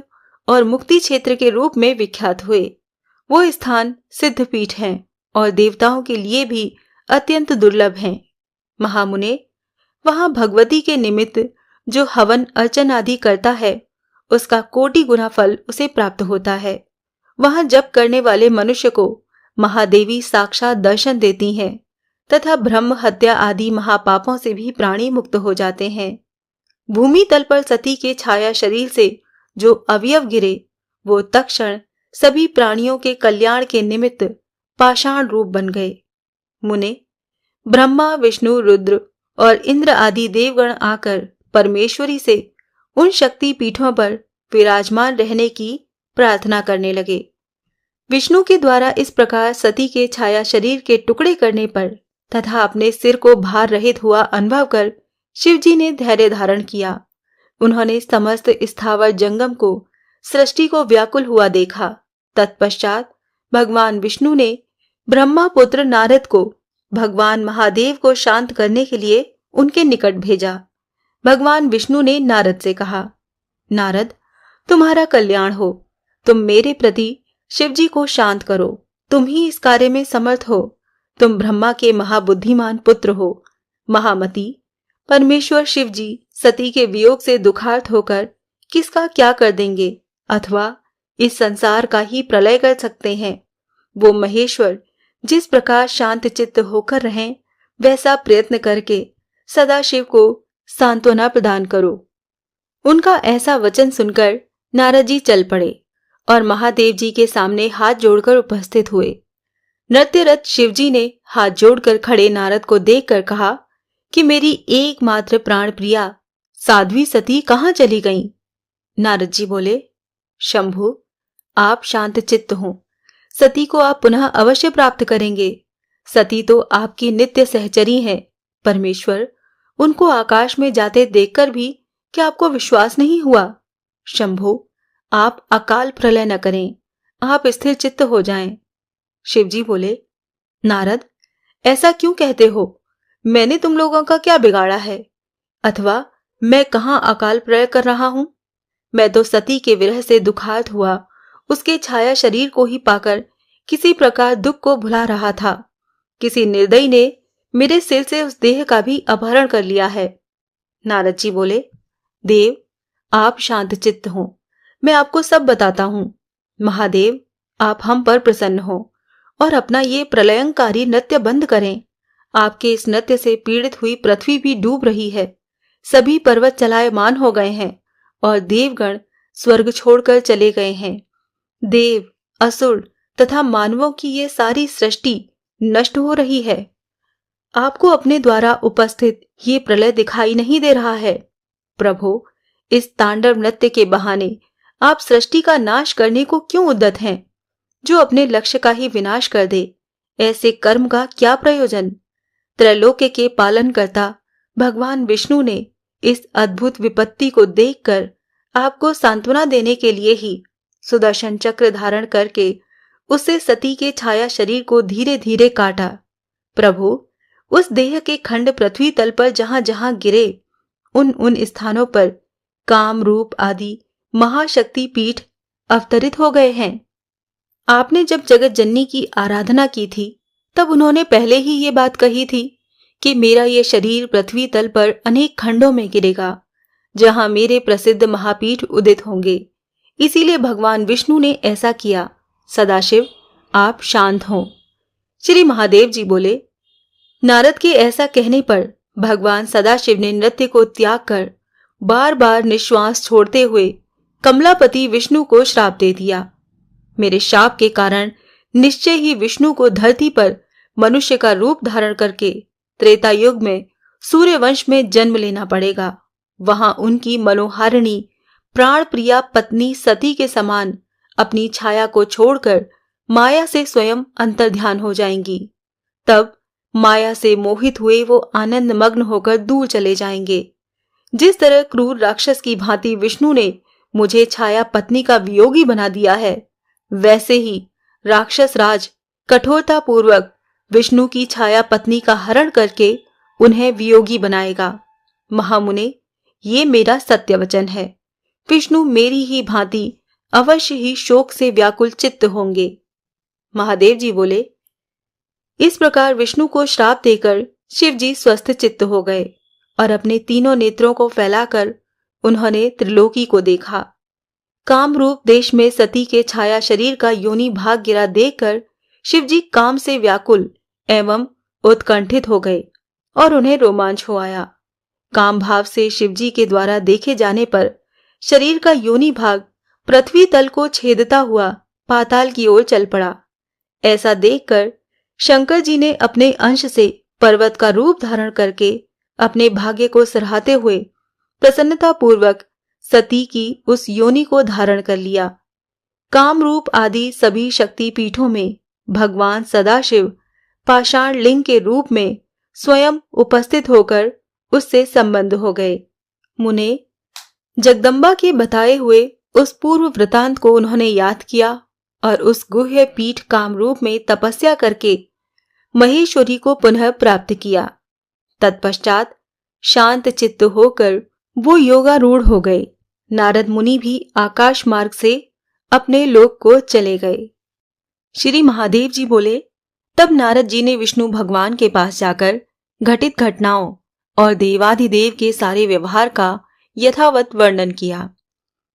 और मुक्ति क्षेत्र के रूप में विख्यात हुए। वो स्थान सिद्धपीठ हैं और देवताओं के लिए भी अत्यंत दुर्लभ हैं। महामुने, वहां भगवती के निमित्त जो हवन अर्चन आदि करता है उसका कोटि गुना फल उसे प्राप्त होता है। वहां जप करने वाले मनुष्य को महादेवी साक्षात दर्शन देती हैं तथा ब्रह्म हत्या आदि महापापों से भी प्राणी मुक्त हो जाते हैं। भूमि तल पर सती के छाया शरीर से जो अवयव गिरे वो तत्क्षण सभी प्राणियों के कल्याण के निमित्त पाषाण रूप बन गए। मुने, ब्रह्मा विष्णु रुद्र और इंद्र आदि देवगण आकर परमेश्वरी से उन शक्ति पीठों पर विराजमान रहने की प्रार्थना करने लगे। विष्णु के द्वारा इस प्रकार सती के छाया शरीर के टुकड़े करने पर तथा अपने सिर को भार रहित हुआ अनुभव कर शिवजी ने धैर्य धारण किया। उन्होंने समस्त स्थावर जंगम को सृष्टि को व्याकुल हुआ देखा। तत्पश्चात भगवान विष्णु ने ब्रह्मा पुत्र नारद को भगवान महादेव को शांत करने के लिए उनके निकट भेजा। भगवान विष्णु ने नारद से कहा, नारद, तुम्हारा कल्याण हो। तुम मेरे प्रति शिवजी को शांत करो। तुम ही इस कार्य में समर्थ हो। तुम ब्रह्मा के महाबुद्धिमान पुत्र हो। महामती, परमेश्वर शिवजी सती के वियोग से दुखार्त होकर किसका क्या कर देंगे अथवा इस संसार का ही प्रलय कर सकते हैं। वो महेश्वर जिस प्रकार शांत चित्त होकर रहें वैसा प्रयत्न करके सदा शिव को सांत्वना प्रदान करो। उनका ऐसा वचन सुनकर नारद जी चल पड़े और महादेव जी के सामने हाथ जोड़कर उपस्थित हुए। नृत्यरत शिवजी ने हाथ जोड़कर खड़े नारद को देखकर कहा कि मेरी एकमात्र प्राण प्रिया साध्वी सती कहाँ चली गईं? नारद जी बोले, शंभु, आप शांत चित्त हो। सती को आप पुनः अवश्य प्राप्त करेंगे। सती तो आपकी नित्य सहचरी हैं। परमेश्वर, उनको आकाश में जाते देखकर भी क्या आपको विश्वास नहीं हुआ? शंभु, आप अकाल प्रलय न करें। आप स्थिर चित्त हो जाएं। शिवजी बोले, नारद, ऐसा क्यों कहते हो? मैंने तुम लोगों का क्या बिगाड़ा है? अथवा मैं कहाँ अकाल प्रलय कर रहा हूं? मैं तो सती के विरह से दुखार्त हुआ उसके छाया शरीर को ही पाकर किसी प्रकार दुख को भुला रहा था। किसी निर्दयी ने मेरे सिर से उस देह का भी अपहरण कर लिया है। नारद जी बोले, देव, आप शांत चित्त हो। मैं आपको सब बताता हूं। महादेव, आप हम पर प्रसन्न हो और अपना ये प्रलयंकारी नृत्य बंद करें। आपके इस नृत्य से पीड़ित हुई पृथ्वी भी डूब रही है। सभी पर्वत चलायमान हो गए हैं और देवगण स्वर्ग छोड़कर चले गए हैं। देव, असुर तथा मानवों की ये सारी सृष्टि नष्ट हो रही है। आपको अपने द्वारा उपस्थित ये प्रलय दिखाई नहीं दे रहा है। प्रभु, इस तांडव नृत्य के बहाने आप सृष्टि का नाश करने को क्यों उद्यत हैं? जो अपने लक्ष्य का ही विनाश कर दे, ऐसे कर्म का क्या प्रयोजन? त्रैलोक्य के पालनकर्ता भगवान विष्णु ने इस अद्भुत विपत्ति को देखकर आपको सांत्वना देने के लिए ही सुदर्शन चक्र धारण करके उससे सती के छाया शरीर को धीरे धीरे काटा। प्रभु, उस देह के खंड पृथ्वी तल पर जहां जहां गिरे उन उन स्थानों पर काम रूप आदि महाशक्ति पीठ अवतरित हो गए हैं। आपने जब जगत जननी की आराधना की थी तब उन्होंने पहले ही ये बात कही थी कि मेरा ये शरीर पृथ्वी तल पर अनेक खंडों में गिरेगा जहां मेरे प्रसिद्ध महापीठ उदित होंगे। इसीलिए भगवान विष्णु ने ऐसा किया। सदाशिव, आप शांत हों। श्री महादेव जी बोले। नारद के ऐसा कहने पर भगवान सदाशिव ने नृत्य को त्याग कर बार बार निश्वास छोड़ते हुए कमलापति विष्णु को श्राप दे दिया। मेरे शाप के कारण निश्चय ही विष्णु को धरती पर मनुष्य का रूप धारण करके त्रेता युग में सूर्यवंश में जन्म लेना पड़ेगा। वहां उनकी मनोहारिणी प्राण प्रिया पत्नी सती के समान अपनी छाया को छोड़कर माया से स्वयं अंतर्ध्यान हो जाएंगी। तब माया से मोहित हुए वो आनंद मग्न होकर दूर चले जाएंगे। जिस तरह क्रूर राक्षस की भांति विष्णु ने मुझे छाया पत्नी का वियोगी बना दिया है, वैसे ही राक्षस राज कठोरता पूर्वक विष्णु की छाया पत्नी का हरण करके उन्हें वियोगी बनाएगा। महामुने, ये मेरा सत्य वचन है। विष्णु मेरी ही भांति अवश्य ही शोक से व्याकुल चित्त होंगे। महादेव जी बोले। इस प्रकार विष्णु को श्राप देकर शिव जी स्वस्थ चित्त हो गए और अपने तीनों नेत्रों को फैलाकर उन्होंने त्रिलोकी को देखा। कामरूप देश में सती के छाया शरीर का योनि भाग गिरा देखकर शिव जी काम से व्याकुल एवं उत्कंठित हो गए और उन्हें रोमांच हो आया। काम भाव से शिव जी के द्वारा देखे जाने पर शरीर का योनि भाग पृथ्वी तल को छेदता हुआ पाताल की ओर चल पड़ा। ऐसा देखकर शंकर जी ने अपने अंश से पर्वत का रूप धारण करके अपने भाग्य को सराहते हुए प्रसन्नता पूर्वक सती की उस योनि को धारण कर लिया। कामरूप आदि सभी शक्ति पीठों में भगवान सदाशिव पाषाण लिंग के रूप में स्वयं उपस्थित होकर उससे संबंध हो गए। मुने, जगदम्बा के बताए हुए उस पूर्व वृतांत को उन्होंने याद किया और उस गुह्य पीठ कामरूप में तपस्या करके महेश्वरी को पुनः प्राप्त किया। तत्पश्चात शांत चित्त होकर वो योगारूढ़ हो गए। नारद मुनि भी आकाश मार्ग से अपने लोक को चले गए। श्री महादेव जी बोले। तब नारद जी ने विष्णु भगवान के पास जाकर घटित घटनाओं और देवाधिदेव के सारे व्यवहार का यथावत वर्णन किया।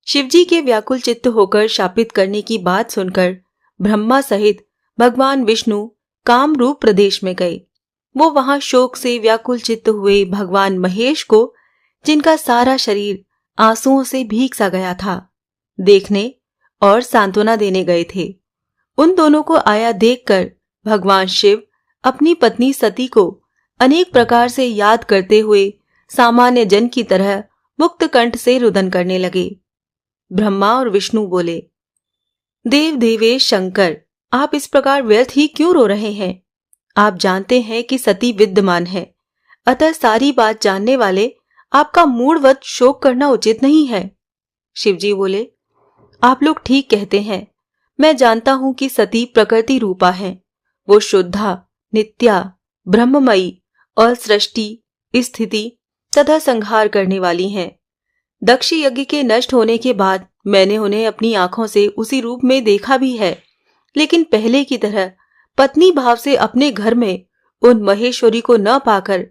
शिवजी के व्याकुल चित्त होकर शापित करने की बात सुनकर ब्रह्मा सहित भगवान विष्णु कामरूप प्रदेश में गए। वो वहां शोक से व्याकुल चित्त हुए भगवान महेश को, जिनका सारा शरीर आंसुओं से भीग सा गया था, देखने और सांत्वना देने गए थे। उन दोनों को आया देखकर भगवान शिव अपनी पत्नी सती को अनेक प्रकार से याद करते हुए सामान्य जन की तरह मुक्त कंठ से रुदन करने लगे। ब्रह्मा और विष्णु बोले, देव देवेश शंकर, आप इस प्रकार व्यर्थ ही क्यों रो रहे हैं? आप जानते हैं कि सती विद्यमान है, अतः सारी बात जानने वाले आपका मूढ़वत शोक करना उचित नहीं है। शिवजी बोले, आप लोग ठीक कहते हैं। मैं जानता हूं कि सती प्रकृति रूपा है। वो शुद्धा, नित्या, ब्रह्ममयी और सृष्टि, स्थिति तथा संहार करने वाली हैं। दक्ष यज्ञ के नष्ट होने के बाद मैंने उन्हें अपनी आंखों से उसी रूप में देखा भी है, लेकिन पहले की तरह पत्नी भाव से अपने घर में उन महेश्वरी को न पाकर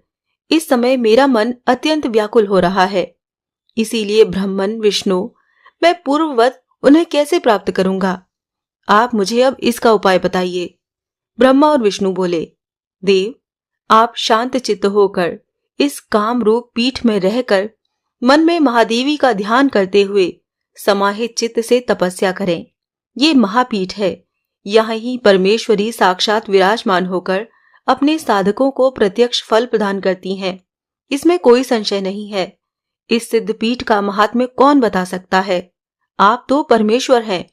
इस समय मेरा मन अत्यंत व्याकुल हो रहा है। इसीलिए ब्रह्मन विष्णु, मैं पूर्ववत उन्हें कैसे प्राप्त करूंगा? आप मुझे अब इसका उपाय बताइए। ब्रह्मा और विष्णु बोले, देव, आप शांत चित्त होकर इस काम रूप पीठ में रहकर मन में महादेवी का ध्यान करते हुए समाहित चित्त से तपस्या करें। ये महापीठ है। यहाँ ही परमेश्वरी साक्षात विराजमान होकर अपने साधकों को प्रत्यक्ष फल प्रदान करती हैं। इसमें कोई संशय नहीं है। इस सिद्ध पीठ का महात्म्य कौन बता सकता है? आप तो परमेश्वर हैं,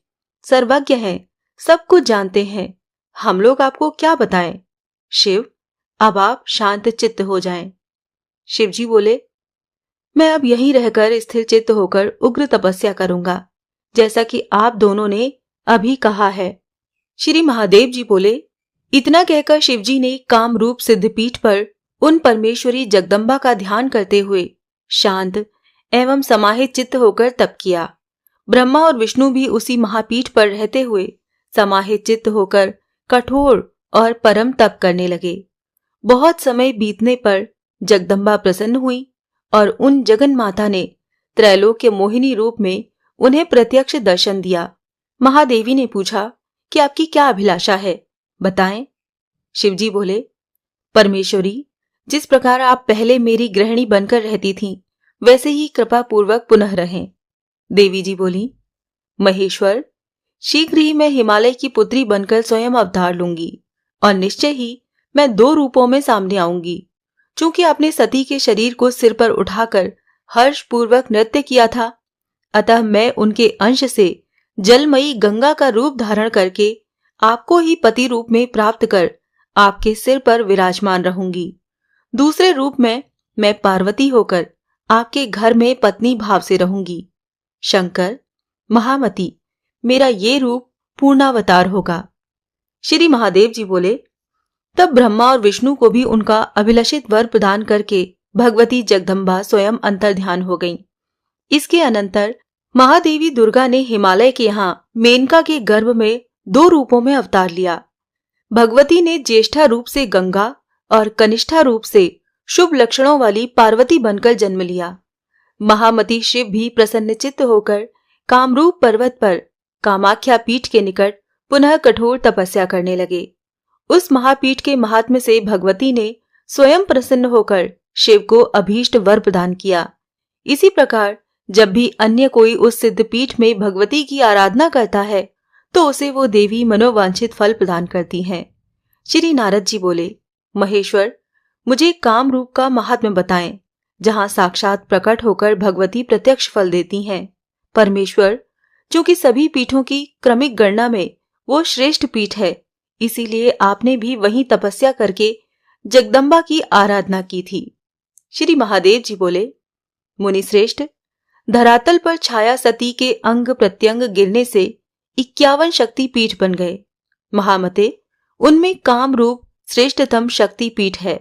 सर्वज्ञ हैं, सब कुछ जानते हैं। हम लोग आपको क्या बताएं? शिव, अब आप शांत चित्त हो जाएं। शिवजी बोले, मैं अब यहीं रहकर स्थिर चित्त होकर उग्र तपस्या करूंगा, जैसा कि आप दोनों ने अभी कहा है। श्री महादेव जी बोले। इतना कहकर शिवजी ने काम रूप सिद्धपीठ पर उन परमेश्वरी जगदम्बा का ध्यान करते हुए शांत एवं समाहित चित्त होकर तप किया। ब्रह्मा और विष्णु भी उसी महापीठ पर रहते हुए समाहित चित्त होकर कठोर और परम तप करने लगे। बहुत समय बीतने पर जगदम्बा प्रसन्न हुई और उन जगन माता ने त्रैलोक्य मोहिनी रूप में उन्हें प्रत्यक्ष दर्शन दिया। महादेवी ने पूछा कि आपकी क्या अभिलाषा है, बताएं। शिवजी बोले, परमेश्वरी, जिस प्रकार आप पहले मेरी गृहिणी बनकर रहती थीं, वैसे ही कृपा पूर्वक पुनः रहें। देवी जी बोली, महेश्वर, शीघ्र ही मैं हिमालय की पुत्री बनकर स्वयं अवतार लूंगी और निश्चय ही मैं 2 रूपों में सामने आऊंगी। चूंकि आपने सती के शरीर को सिर पर उठाकर हर्ष पूर्वक नृत्य किया था, अतः मैं उनके अंश से जलमयी गंगा का रूप धारण करके आपको ही पति रूप में प्राप्त कर आपके सिर पर विराजमान रहूंगी। दूसरे रूप में मैं पार्वती होकर आपके घर में पत्नी भाव से रहूंगी। शंकर, महामती, मेरा ये रूप पूर्णावतार होगा। श्री महादेव जी बोले, तब ब्रह्मा और विष्णु को भी उनका अभिलषित वर प्रदान करके भगवती जगदम्बा स्वयं अंतर्ध्यान हो गईं। इसके अनंतर महादेवी दुर्गा ने हिमालय के यहाँ मेनका के गर्भ में 2 रूपों में अवतार लिया। भगवती ने ज्येष्ठा रूप से गंगा और कनिष्ठा रूप से शुभ लक्षणों वाली पार्वती बनकर जन्म लिया। महामती शिव भी प्रसन्नचित्त होकर कामरूप पर्वत पर कामाख्या पीठ के निकट पुनः कठोर तपस्या करने लगे। उस महापीठ के महात्म्य से भगवती ने स्वयं प्रसन्न होकर शिव को अभीष्ट वर प्रदान किया। इसी प्रकार जब भी अन्य कोई उस सिद्ध पीठ में भगवती की आराधना करता है तो उसे वो देवी मनोवांछित फल प्रदान करती हैं। श्री नारद जी बोले, महेश्वर, मुझे काम रूप का महात्म्य बताएं, जहां साक्षात प्रकट होकर भगवती प्रत्यक्ष फल देती हैं। परमेश्वर, चूंकि सभी पीठों की क्रमिक गणना में वो श्रेष्ठ पीठ है, इसीलिए आपने भी वहीं तपस्या करके जगदम्बा की आराधना की थी। श्री महादेव जी बोले, मुनि श्रेष्ठ, धरातल पर छाया सती के अंग प्रत्यंग गिरने से 51 शक्ति पीठ बन गए। महामते, उनमें काम रूप श्रेष्ठतम शक्ति पीठ है,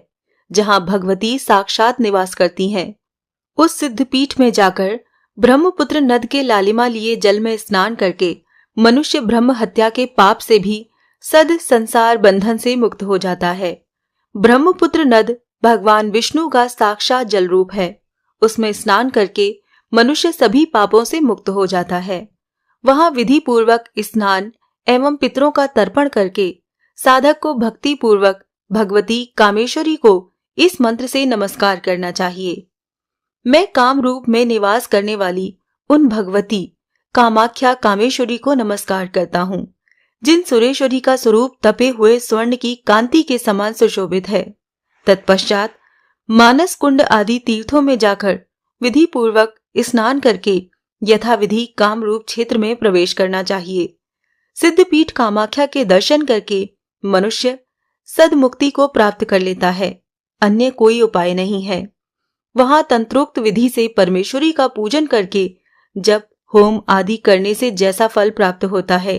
जहां भगवती साक्षात निवास करती हैं। उस सिद्ध पीठ में जाकर ब्रह्मपुत्र नद के लालिमा लिए जल में स्नान करके मनुष्य ब्रह्म हत्या के पाप से भी सद संसार बंधन से मुक्त हो जाता है। ब्रह्मपुत्र नद भगवान विष्णु का साक्षात जल रूप है। उसमें स्नान करके मनुष्य सभी पापों से मुक्त हो जाता है। वहां विधि पूर्वक स्नान एवं पितरों का तर्पण करके साधक को भक्ति पूर्वक भगवती कामेश्वरी को इस मंत्र से नमस्कार करना चाहिए। मैं काम रूप में निवास करने वाली उन भगवती कामाख्या कामेश्वरी को नमस्कार करता हूँ, जिन सुरेश्वरी का स्वरूप तपे हुए स्वर्ण की कांति के समान सुशोभित है। तत्पश्चात मानस कुंड आदि तीर्थों में जाकर विधि पूर्वक स्नान करके यथाविधि काम रूप क्षेत्र में प्रवेश करना चाहिए। सिद्धपीठ कामाख्या के दर्शन करके मनुष्य सदमुक्ति को प्राप्त कर लेता है, अन्य कोई उपाय नहीं है। वहां तंत्रोक्त विधि से परमेश्वरी का पूजन करके जप होम आदि करने से जैसा फल प्राप्त होता है,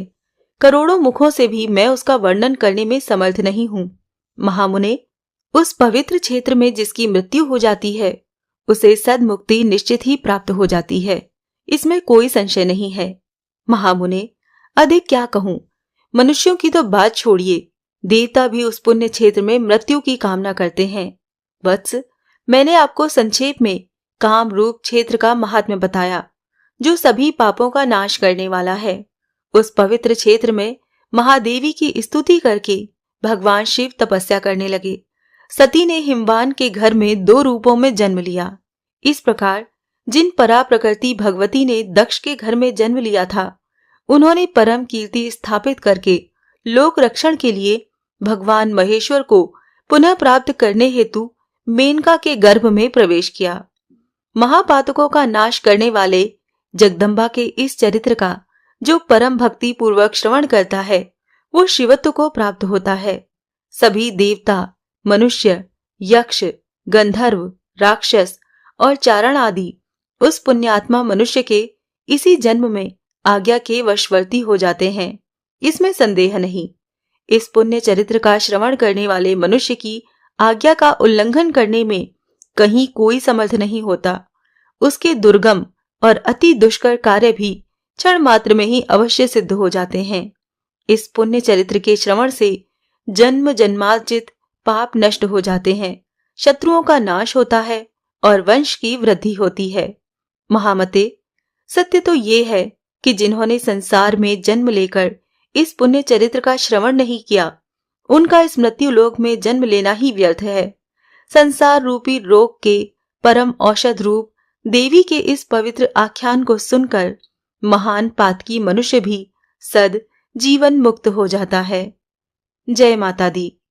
करोड़ों मुखों से भी मैं उसका वर्णन करने में समर्थ नहीं हूँ। महामुने, उस पवित्र क्षेत्र में जिसकी मृत्यु हो जाती है, उसे सदमुक्ति निश्चित ही प्राप्त हो जाती है, इसमें कोई संशय नहीं है। महामुने, अधिक क्या कहूँ, मनुष्यों की तो बात छोड़िए, देवता भी उस पुण्य क्षेत्र में मृत्यु की कामना करते हैं। वत्स, मैंने आपको संक्षेप में काम रूप क्षेत्र का महात्म्य बताया, जो सभी पापों का नाश करने वाला है। उस पवित्र क्षेत्र में महादेवी की स्तुति करके भगवान शिव तपस्या करने लगे। सती ने हिमवान के घर में 2 रूपों में जन्म लिया। इस प्रकार जिन परा प्रकृति भगवती ने दक्ष के घर में जन्म लिया था, उन्होंने परम कीर्ति स्थापित करके लोक रक्षण के लिए भगवान महेश्वर को पुनः प्राप्त करने हेतु मेनका के गर्भ में प्रवेश किया। महापातकों का नाश करने वाले जगदम्बा के इस चरित्र का जो परम भक्ति पूर्वक श्रवण करता है, वो शिवत्व को प्राप्त होता है। सभी देवता, मनुष्य, यक्ष, गंधर्व, राक्षस और चारण आदि उस पुण्यात्मा मनुष्य के इसी जन्म में आज्ञा के वशवर्ती हो जाते हैं, इसमें संदेह नहीं। इस पुण्य चरित्र का श्रवण करने वाले मनुष्य की आज्ञा का उल्लंघन करने में कहीं कोई समर्थ नहीं होता। उसके दुर्गम और अति दुष्कर कार्य भी क्षण मात्र में ही अवश्य सिद्ध हो जाते हैं। इस पुण्य चरित्र के श्रवण से जन्म जन्मार्जित पाप नष्ट हो जाते हैं, शत्रुओं का नाश होता है और वंश की वृद्धि होती है। महामते, सत्य तो ये है कि जिन्होंने संसार में जन्म लेकर इस पुण्य चरित्र का श्रवण नहीं किया, उनका इस मृत्यु लोक में जन्म लेना ही व्यर्थ है। संसार रूपी रोग के परम औषध रूप देवी के इस पवित्र आख्यान को सुनकर महान पातकी मनुष्य भी सद जीवन मुक्त हो जाता है। जय माता दी।